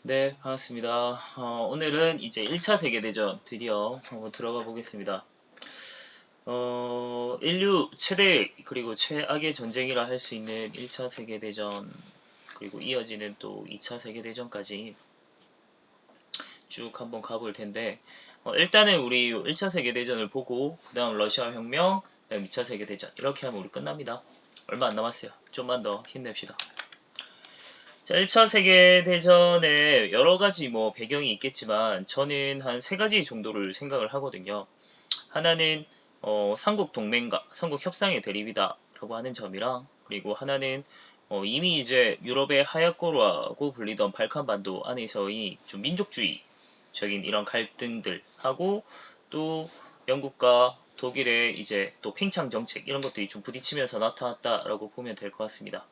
네, 반갑습니다. 오늘은 이제 1차 세계대전 드디어 한번 들어가 보겠습니다. 인류 최대 그리고 최악의 전쟁이라 할 수 있는 1차 세계대전 그리고 이어지는 또 2차 세계대전까지 쭉 한번 가볼 텐데 일단은 우리 1차 세계대전을 보고 그 다음 러시아 혁명, 그 다음 2차 세계대전 이렇게 하면 우리 끝납니다. 얼마 안 남았어요. 좀만 더 힘냅시다. 자, 1차 세계대전에 여러 가지 뭐 배경이 있겠지만 저는 한 세 가지 정도를 생각을 하거든요. 하나는 삼국 동맹과 삼국 협상의 대립이다라고 하는 점이랑 그리고 하나는 이미 이제 유럽의 하약고루라고 불리던 발칸반도 안에서의 좀 민족주의적인 이런 갈등들하고 또 영국과 독일의 이제 또 팽창 정책 이런 것들이 좀 부딪히면서 나타났다라고 보면 될 것 같습니다.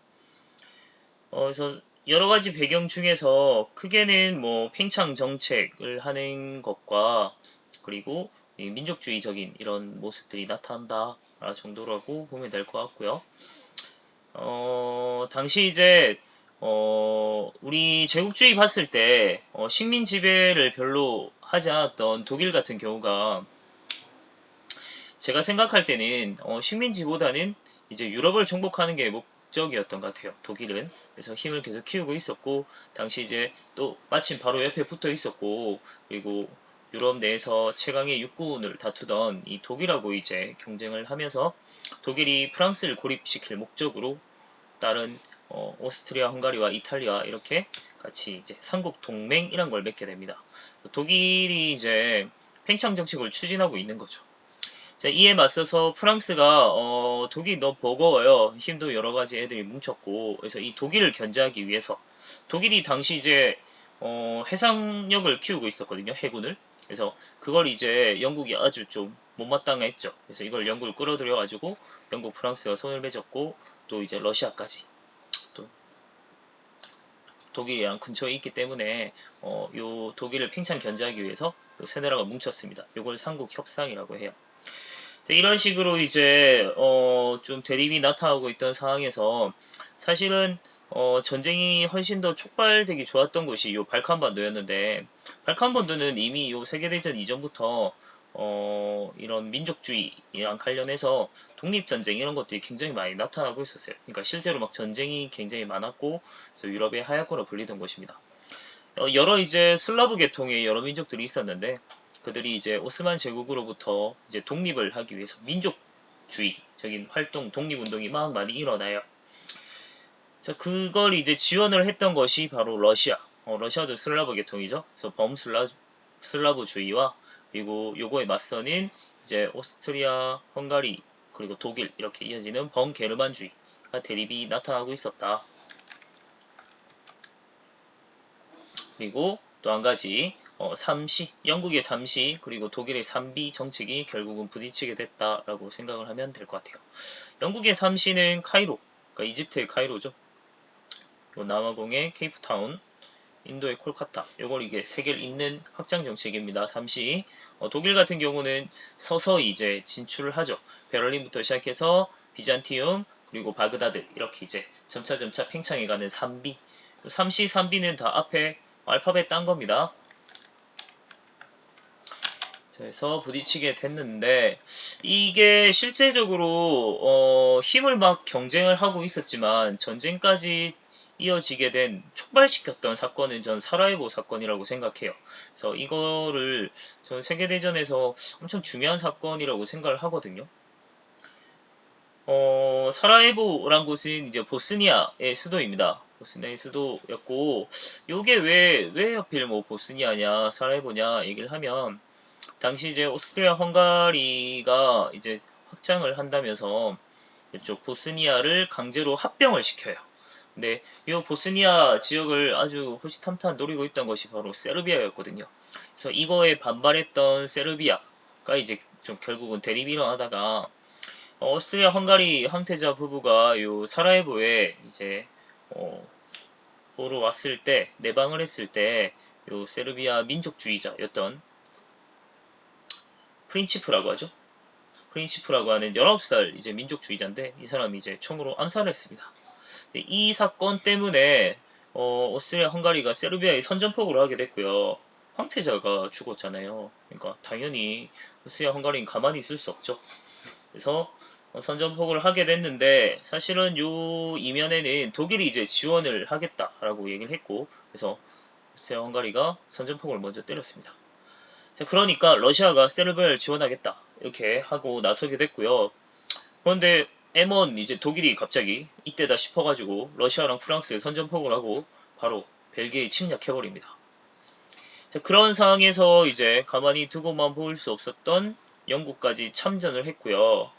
그래서 여러 가지 배경 중에서 크게는 뭐 팽창 정책을 하는 것과 그리고 이 민족주의적인 이런 모습들이 나타난다 정도라고 보면 될 것 같고요. 당시 이제 우리 제국주의 봤을 때 식민 지배를 별로 하지 않았던 독일 같은 경우가 제가 생각할 때는 식민지보다는 이제 유럽을 정복하는 게 목적이었던 것 같아요. 독일은. 그래서 힘을 계속 키우고 있었고 당시 이제 또 마침 바로 옆에 붙어 있었고 그리고 유럽 내에서 최강의 육군을 다투던 이 독일하고 이제 경쟁을 하면서 독일이 프랑스를 고립시킬 목적으로 다른 오스트리아, 헝가리와 이탈리아 이렇게 같이 이제 삼국 동맹이란 걸 맺게 됩니다. 독일이 이제 팽창 정책을 추진하고 있는 거죠. 자, 이에 맞서서 프랑스가 독일 너무 버거워요. 힘도 여러 가지 애들이 뭉쳤고 그래서 이 독일을 견제하기 위해서 독일이 당시 이제 해상력을 키우고 있었거든요. 해군을. 그래서 그걸 이제 영국이 아주 좀 못마땅했죠. 그래서 이걸 영국을 끌어들여 가지고 영국 프랑스가 손을 맺었고 또 이제 러시아까지 또 독일이랑 근처에 있기 때문에 요 독일을 팽창 견제하기 위해서 세 나라가 뭉쳤습니다. 요걸 삼국 협상이라고 해요. 이런 식으로 이제 좀 대립이 나타나고 있던 상황에서 사실은 전쟁이 훨씬 더 촉발되기 좋았던 곳이 요 발칸반도였는데 발칸반도는 이미 요 세계대전 이전부터 이런 민족주의랑 관련해서 독립전쟁 이런 것들이 굉장히 많이 나타나고 있었어요. 그러니까 실제로 막 전쟁이 굉장히 많았고 그래서 유럽의 하약고라 불리던 곳입니다. 여러 이제 슬라브 계통의 여러 민족들이 있었는데 그들이 이제 오스만 제국으로부터 이제 독립을 하기 위해서 민족주의적인 활동, 독립운동이 막 많이 일어나요. 자, 그걸 이제 지원을 했던 것이 바로 러시아. 러시아도 슬라브 계통이죠. 그래서 범슬라브주의와 그리고 요거에 맞서는 이제 오스트리아, 헝가리, 그리고 독일 이렇게 이어지는 범게르만주의가 대립이 나타나고 있었다. 그리고 또 한 가지 삼시 영국의 삼시 그리고 독일의 삼비 정책이 결국은 부딪히게 됐다라고 생각을 하면 될 것 같아요. 영국의 삼시는 카이로, 그러니까 이집트의 카이로죠. 남아공의 케이프타운, 인도의 콜카타. 요걸 이게 세 개를 잇는 확장 정책입니다. 삼시. 독일 같은 경우는 서서히 이제 진출을 하죠. 베를린부터 시작해서 비잔티움 그리고 바그다드 이렇게 이제 점차 팽창해가는 삼비. 삼시, 삼비는 다 앞에 알파벳 딴 겁니다. 그래서 부딪히게 됐는데 이게 실제적으로 힘을 막 경쟁을 하고 있었지만 전쟁까지 이어지게 된 촉발시켰던 사건은 전 사라예보 사건이라고 생각해요. 그래서 이거를 전 세계대전에서 엄청 중요한 사건이라고 생각을 하거든요. 사라예보란 곳은 이제 보스니아의 수도입니다. 보스니아의 수도였고, 요게 왜 하필 뭐 보스니아냐, 사라예보냐 얘기를 하면, 당시 이제 오스트리아 헝가리가 이제 확장을 한다면서 이쪽 보스니아를 강제로 합병을 시켜요. 근데 이 보스니아 지역을 아주 호시탐탐 노리고 있던 것이 바로 세르비아였거든요. 그래서 이거에 반발했던 세르비아가 이제 좀 결국은 대립이 일어나다가 오스트리아 헝가리 황태자 부부가 요 사라예보에 이제 어, 보러 왔을 때 내방을 했을 때 요 세르비아 민족주의자였던 프린치프라고 하죠. 프린치프라고 하는 19살 이제 민족주의자인데 이 사람이 이제 총으로 암살을 했습니다. 이 사건 때문에 오스트리아 헝가리가 세르비아에 선전포고를 하게 됐고요. 황태자가 죽었잖아요. 그러니까 당연히 오스트리아 헝가리는 가만히 있을 수 없죠. 그래서 선전포고를 하게 됐는데 사실은 요 이면에는 독일이 이제 지원을 하겠다라고 얘기를 했고, 그래서 오스트리아 헝가리가 선전포고를 먼저 때렸습니다. 자, 그러니까 러시아가 세르비아를 지원하겠다 이렇게 하고 나서게 됐고요. 그런데 M1 이제 독일이 갑자기 이때다 싶어가지고 러시아랑 프랑스에 선전포고를 하고 바로 벨기에에 침략해버립니다. 자, 그런 상황에서 이제 가만히 두고만 볼 수 없었던 영국까지 참전을 했고요.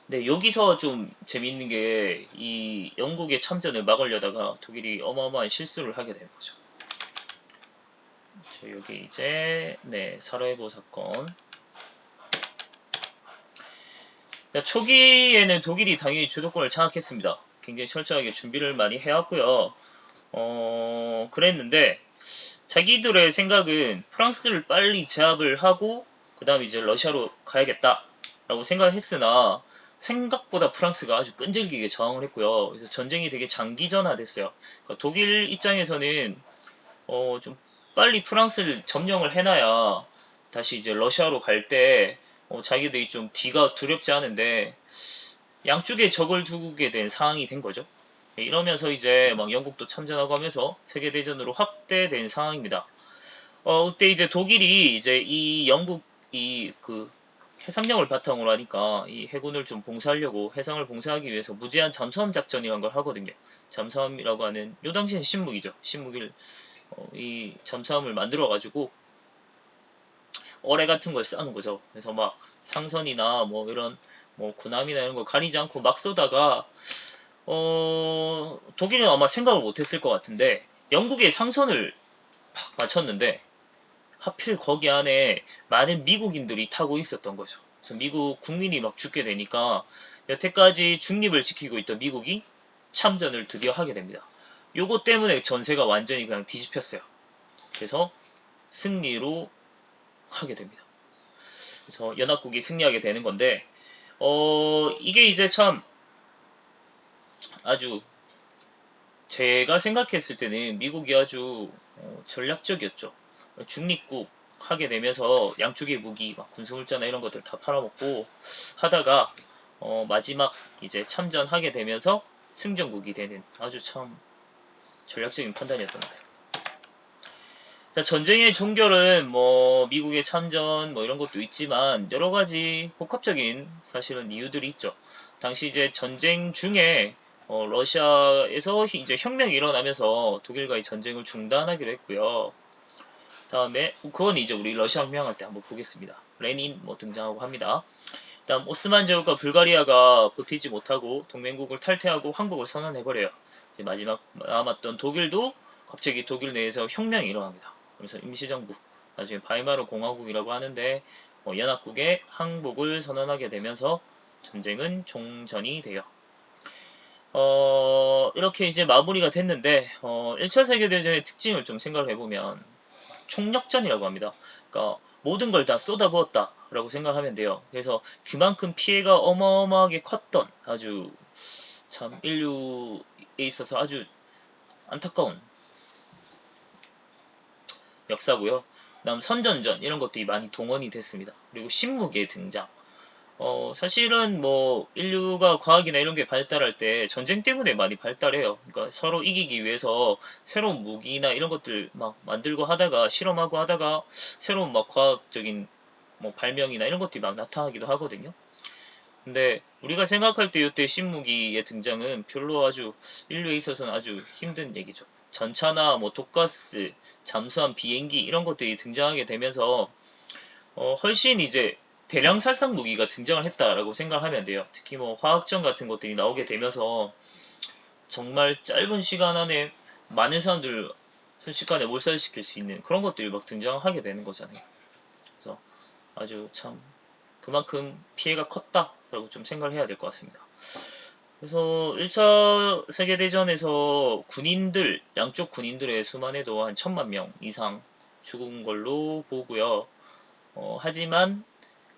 근데 여기서 좀 재밌는 게 이 영국의 참전을 막으려다가 독일이 어마어마한 실수를 하게 되는 거죠. 자, 여기 이제 사라예보 사건. 초기에는 독일이 당연히 주도권을 장악했습니다. 굉장히 철저하게 준비를 많이 해왔고요. 그랬는데 자기들의 생각은 프랑스를 빨리 제압을 하고 그 다음 이제 러시아로 가야겠다라고 생각했으나 생각보다 프랑스가 아주 끈질기게 저항을 했고요. 그래서 전쟁이 되게 장기전화됐어요. 그러니까 독일 입장에서는 좀 빨리 프랑스를 점령을 해놔야 다시 이제 러시아로 갈 때 자기들이 좀 뒤가 두렵지 않은데 양쪽에 적을 두게 된 상황이 된 거죠. 이러면서 이제 막 영국도 참전하고 하면서 세계대전으로 확대된 상황입니다. 그때 이제 독일이 이제 이 영국 그 해상력을 바탕으로 하니까 이 해군을 좀 봉쇄하려고 해상을 봉쇄하기 위해서 무제한 잠수함 작전이라는 걸 하거든요. 잠수함이라고 하는 요 당시엔 신무기죠. 신무기를 이 잠수함을 만들어 가지고 어뢰 같은 걸 쏘는 거죠. 그래서 막 상선이나 뭐 이런 뭐 군함이나 이런 걸 가리지 않고 막 쏘다가 독일은 아마 생각을 못했을 것 같은데 영국의 상선을 팍 맞췄는데 하필 거기 안에 많은 미국인들이 타고 있었던 거죠. 그래서 미국 국민이 막 죽게 되니까 여태까지 중립을 지키고 있던 미국이 참전을 드디어 하게 됩니다. 요거 때문에 전세가 완전히 그냥 뒤집혔어요. 그래서 승리로 하게 됩니다. 그래서 연합국이 승리하게 되는 건데 이게 이제 참 아주 제가 생각했을 때는 미국이 아주 전략적이었죠. 중립국 하게 되면서 양쪽의 무기, 막 군수물자나 이런 것들 다 팔아먹고 하다가 마지막 이제 참전하게 되면서 승전국이 되는 아주 참 전략적인 판단이었던 것 같습니다. 자, 전쟁의 종결은 뭐 미국의 참전 뭐 이런 것도 있지만 여러 가지 복합적인 사실은 이유들이 있죠. 당시 이제 전쟁 중에 러시아에서 이제 혁명이 일어나면서 독일과의 전쟁을 중단하기로 했고요. 다음에 그건 이제 우리 러시아 혁명할 때 한번 보겠습니다. 레닌 뭐 등장하고 합니다. 다음 오스만 제국과 불가리아가 버티지 못하고 동맹국을 탈퇴하고 항복을 선언해버려요. 이제 마지막 남았던 독일도 갑자기 독일 내에서 혁명이 일어납니다. 그래서 임시정부, 나중에 바이마르 공화국이라고 하는데 연합국의 항복을 선언하게 되면서 전쟁은 종전이 돼요. 이렇게 이제 마무리가 됐는데 1차 세계대전의 특징을 좀 생각을 해보면 총력전이라고 합니다. 그러니까 모든 걸 다 쏟아부었다라고 생각하면 돼요. 그래서 그만큼 피해가 어마어마하게 컸던 아주 참 인류에 있어서 아주 안타까운 역사고요. 그다음 선전전 이런 것들이 많이 동원이 됐습니다. 그리고 신무기의 등장. 사실은 뭐 인류가 과학이나 이런 게 발달할 때 전쟁 때문에 많이 발달해요. 그러니까 서로 이기기 위해서 새로운 무기나 이런 것들 막 만들고 하다가 실험하고 하다가 새로운 막 과학적인 뭐 발명이나 이런 것들이 막 나타나기도 하거든요. 근데 우리가 생각할 때 이때 신무기의 등장은 별로 아주 인류에 있어서는 아주 힘든 얘기죠. 전차나 뭐 독가스, 잠수함, 비행기 이런 것들이 등장하게 되면서 훨씬 이제 대량 살상 무기가 등장을 했다라고 생각하면 돼요. 특히 뭐 화학전 같은 것들이 나오게 되면서 정말 짧은 시간 안에 많은 사람들을 순식간에 몰살시킬 수 있는 그런 것들이 막 등장하게 되는 거잖아요. 그래서 아주 참 그만큼 피해가 컸다라고 좀 생각을 해야 될 것 같습니다. 그래서 1차 세계대전에서 군인들, 양쪽 군인들의 수만 해도 한 1000만 명 이상 죽은 걸로 보고요. 하지만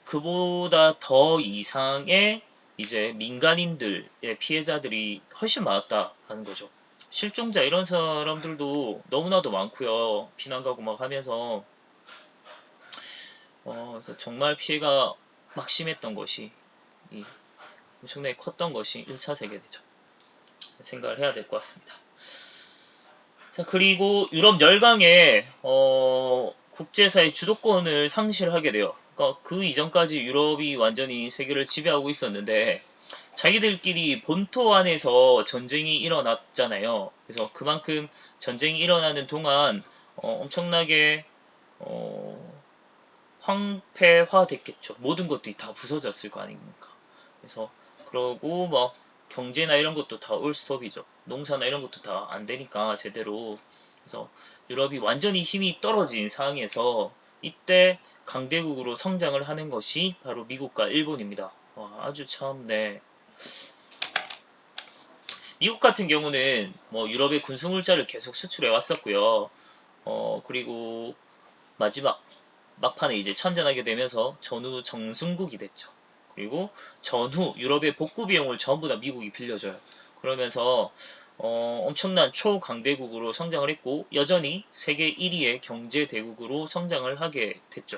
그보다 더 이상의 이제 민간인들의 피해자들이 훨씬 많았다라는 거죠. 실종자 이런 사람들도 너무나도 많고요. 피난 가고 막 하면서 그래서 정말 피해가 막심했던 것이 이 엄청나게 컸던 것이 1차 세계대전 생각을 해야 될 것 같습니다. 자, 그리고 유럽 열강에 국제사회 주도권을 상실하게 돼요. 그러니까 그 이전까지 유럽이 완전히 세계를 지배하고 있었는데 자기들끼리 본토 안에서 전쟁이 일어났잖아요. 그래서 그만큼 전쟁이 일어나는 동안 엄청나게 황폐화됐겠죠. 모든 것들이 다 부서졌을 거 아닙니까? 그래서 그러고 막 경제나 이런 것도 다 올스톱이죠. 농사나 이런 것도 다 안 되니까 제대로. 그래서 유럽이 완전히 힘이 떨어진 상황에서 이때 강대국으로 성장을 하는 것이 바로 미국과 일본입니다. 와, 아주 참, 네. 미국 같은 경우는 뭐 유럽의 군수물자를 계속 수출해 왔었고요. 그리고 마지막 막판에 이제 참전하게 되면서 전후 정승국이 됐죠. 그리고 전후 유럽의 복구 비용을 전부 다 미국이 빌려줘요. 그러면서 엄청난 초강대국으로 성장을 했고 여전히 세계 1위의 경제대국으로 성장을 하게 됐죠.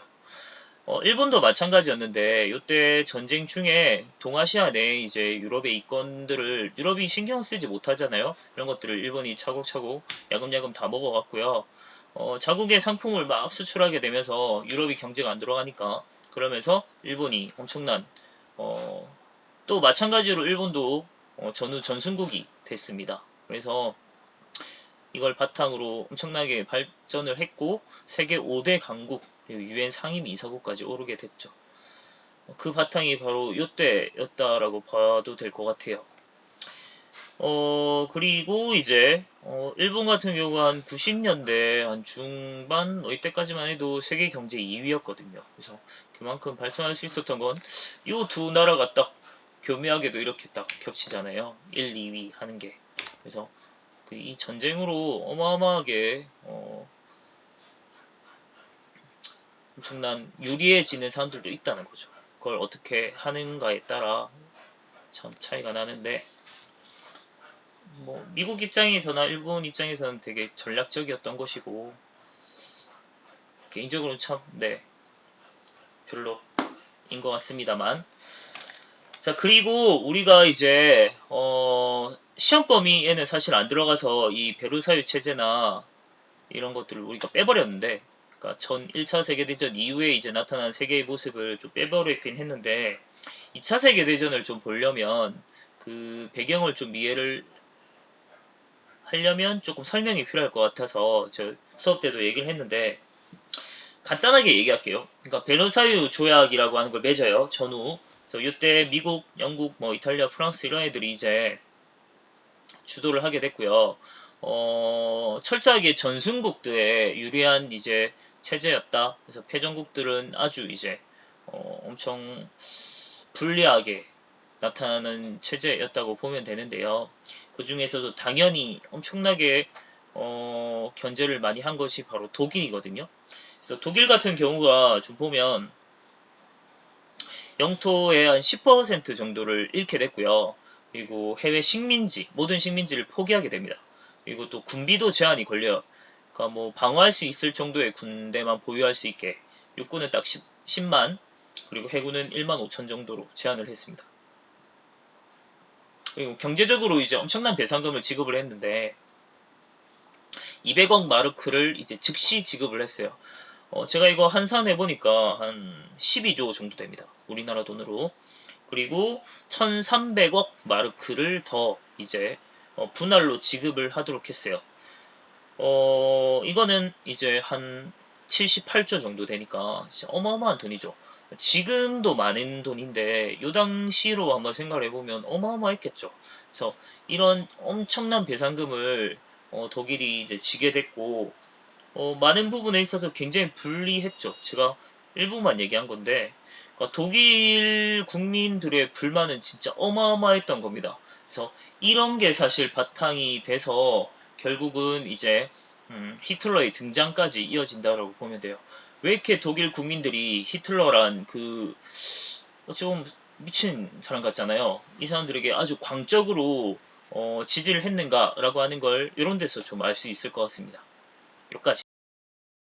일본도 마찬가지였는데 이때 전쟁 중에 동아시아 내 이제 유럽의 이권들을 유럽이 신경 쓰지 못하잖아요. 이런 것들을 일본이 차곡차곡 야금야금 다 먹어갔고요. 자국의 상품을 막 수출하게 되면서 유럽이 경제가 안 들어가니까 그러면서 일본이 엄청난 또 마찬가지로 일본도 전후 전승국이 됐습니다. 그래서 이걸 바탕으로 엄청나게 발전을 했고 세계 5대 강국 유엔 상임 이사국까지 오르게 됐죠. 그 바탕이 바로 이때였다라고 봐도 될 것 같아요. 그리고 이제 일본 같은 경우 한 90년대 한 중반 이때까지만 해도 세계 경제 2위였거든요. 그래서 그만큼 발전할 수 있었던 건 이 두 나라가 딱 교묘하게도 이렇게 딱 겹치잖아요. 1, 2위 하는 게. 그래서 이 전쟁으로 어마어마하게 엄청난 유리해지는 사람들도 있다는 거죠. 그걸 어떻게 하는가에 따라 참 차이가 나는데 뭐 미국 입장에서나 일본 입장에서는 되게 전략적이었던 것이고 개인적으로 참 네 별로인 것 같습니다만 자 그리고 우리가 이제 시험 범위에는 사실 안 들어가서 이 베르사유 체제나 이런 것들을 우리가 빼버렸는데 그러니까 전 1차 세계대전 이후에 이제 나타난 세계의 모습을 좀 빼버렸긴 했는데 2차 세계대전을 좀 보려면 그 배경을 좀 이해를 하려면 조금 설명이 필요할 것 같아서 저 수업 때도 얘기를 했는데 간단하게 얘기할게요. 그러니까 베르사유 조약이라고 하는 걸 맺어요. 전후. 그래서 이때 미국, 영국, 뭐 이탈리아, 프랑스 이런 애들이 이제 주도를 하게 됐고요. 철저하게 전승국들의 유리한 이제 체제였다. 그래서 패전국들은 아주 이제 엄청 불리하게 나타나는 체제였다고 보면 되는데요. 그 중에서도 당연히 엄청나게 견제를 많이 한 것이 바로 독일이거든요. 그래서 독일 같은 경우가 좀 보면 영토의 한 10% 정도를 잃게 됐고요. 그리고 해외 식민지, 모든 식민지를 포기하게 됩니다. 그리고 또 군비도 제한이 걸려요. 그러니까 뭐 방어할 수 있을 정도의 군대만 보유할 수 있게 육군은 딱 10만 그리고 해군은 1만 5천 정도로 제한을 했습니다. 그리고 경제적으로 이제 엄청난 배상금을 지급을 했는데 200억 마르크를 이제 즉시 지급을 했어요. 제가 이거 환산해 보니까 한 12조 정도 됩니다. 우리나라 돈으로. 그리고 1,300억 마르크를 더 이제 분할로 지급을 하도록 했어요. 이거는 이제 한 78조 정도 되니까 진짜 어마어마한 돈이죠. 지금도 많은 돈인데 요 당시로 한번 생각을 해보면 어마어마했겠죠. 그래서 이런 엄청난 배상금을 독일이 이제 지게 됐고 많은 부분에 있어서 굉장히 불리했죠. 제가 일부만 얘기한 건데 그러니까 독일 국민들의 불만은 진짜 어마어마했던 겁니다. 그래서 이런 게 사실 바탕이 돼서 결국은 이제 히틀러의 등장까지 이어진다라고 보면 돼요. 왜 이렇게 독일 국민들이 히틀러란 그 어찌 보면 미친 사람 같잖아요. 이 사람들에게 아주 광적으로 지지를 했는가라고 하는 걸 이런 데서 좀 알 수 있을 것 같습니다. 여기까지.